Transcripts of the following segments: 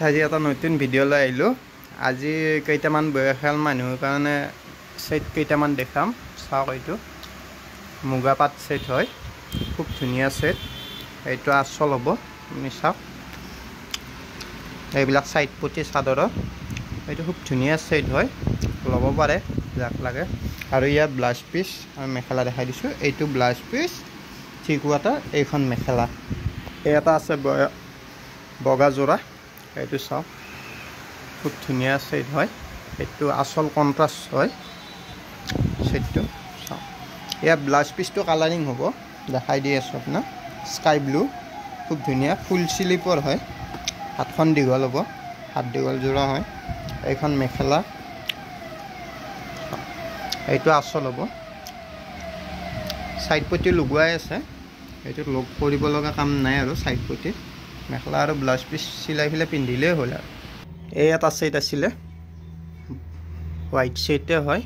আজি এটা নতুন ভিডিঅ' লৈ আহিলোঁ। আজি কেইটামান বয়সীয়াল মানুহৰ কাৰণে ছেট কেইটামান দেখাম। চাওক, এইটো মুগা পাট ছেট হয়, খুব ধুনীয়া ছেট। এইটো আচল হ'ব, আপুনি চাওক। এইবিলাক চাইড পটি চাদৰৰ, এইটো খুব ধুনীয়া ছেট হয়, ল'ব পাৰে যাক লাগে। আৰু ইয়াত ব্লাউজ পিচ আৰু মেখেলা দেখাই দিছোঁ। এইটো ব্লাউজ পিচ, থ্ৰী কোৱাৰ্টাৰ, এইখন মেখেলা। এই এটা আছে বগা যোৰা, এইটো চাওক, খুব ধুনীয়া ছেট হয়। এইটো আচল কণ্ট্ৰাষ্ট হয় ছেটটো, চাওক। ইয়াৰ ব্লাউজ পিচটো কালাৰিং হ'ব, দেখাই দি আছোঁ আপোনাক। স্কাই ব্লু, খুব ধুনীয়া, ফুল শ্লিপৰ হয়। হাতখন দীঘল হ'ব, হাত দীঘল যোৰা হয়। এইখন মেখেলা, এইটো আচল হ'ব। চাইড পটি লগোৱাই আছে, এইটো লগ কৰিব লগা কাম নাই আৰু। চাইড পটি মেখেলা আৰু ব্লাউজ পিচ চিলাই পেলাই পিন্ধিলেই হ'ল আৰু। এই এটা ছেট আছিলে, হোৱাইট ছেটে হয়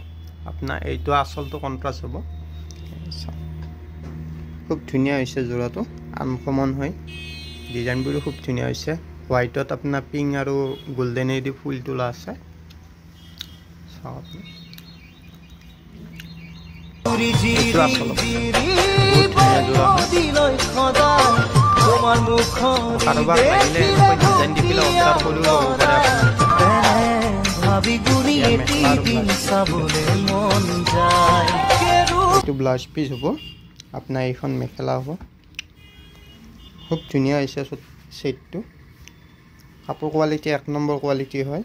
আপোনাৰ। এইটো আচলটো কণ্ট্ৰাষ্ট হ'ব, খুব ধুনীয়া হৈছে যোৰাটো, আনকমন হয়। ডিজাইনবোৰো খুব ধুনীয়া হৈছে। হোৱাইটত আপোনাৰ পিংক আৰু গল্ডেনেদি ফুল তোলা আছে, চাওক আপুনি। এইটো আচল হ'ব, কাৰোবাক লাগিলে এনেকৈ ডিজাইন দি পেলাই অৰ্ডাৰ কৰিও ল'ব পাৰে। এইটো ব্লাউজ পিচ হ'ব আপোনাৰ, এইখন মেখেলা হ'ব। খুব ধুনীয়া হৈছে ছেটটো। কাপোৰ কোৱালিটি 1 নম্বৰ কোৱালিটি হয়,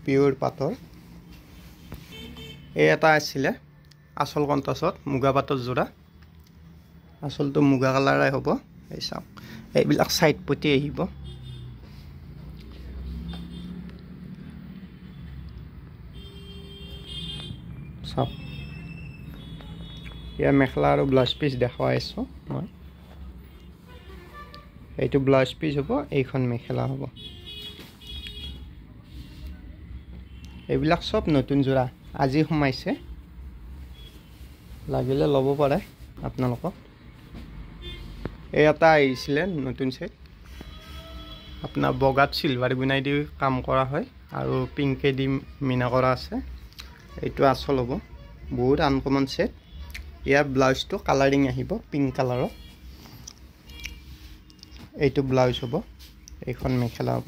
পিয়'ৰ পাটৰ। এই এটা আছিলে আচল কণ্ট্ৰাষ্টত, মুগা পাটৰ যোৰা। আচলটো মুগা কালাৰে হ'ব, এই চাওক। এইবিলাক চাইড পটি আহিব, চাওক। ইয়াৰ মেখেলা আৰু ব্লাউজ পিচ দেখুৱাই আছোঁ মই। এইটো ব্লাউজ পিচ হ'ব, এইখন মেখেলা হ'ব। এইবিলাক চব নতুন যোৰা, আজি সোমাইছে, লাগিলে ল'ব পাৰে আপোনালোকক। এই এটা আহিছিলে নতুন ছেট, আপোনাৰ বগাত চিলভাৰ গুণাই দি কাম কৰা হয় আৰু পিংকে দি মিনা কৰা আছে। এইটো আচল হ'ব, বহুত আনকমন ছেট। ইয়াৰ ব্লাউজটো কালাৰিং আহিব, পিংক কালাৰৰ। এইটো ব্লাউজ হ'ব, এইখন মেখেলা হ'ব।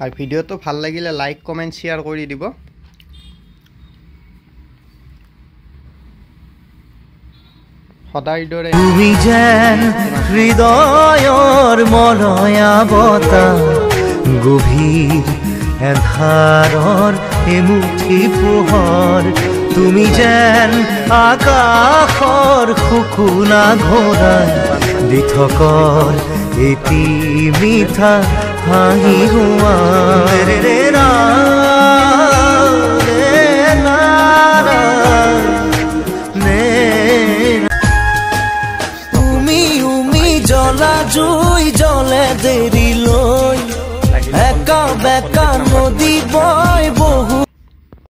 আৰু ভিডিঅ'টো ভাল লাগিলে লাইক কমেণ্ট শ্বেয়াৰ কৰি দিব। সদায় দৰে তুমি যেন হৃদয়ৰ মলয়া বতাহ, গভীৰ এন্ধাৰৰ এমুঠি পোহৰ। তুমি যেন আকাশৰ শুকুনা ঘোঁৰাই, দি থকৰ এটি মিঠা হাঁহি জ্বলা জুই জ্বলে দেৰি লৈ, একা বেকা নদী বয় বহু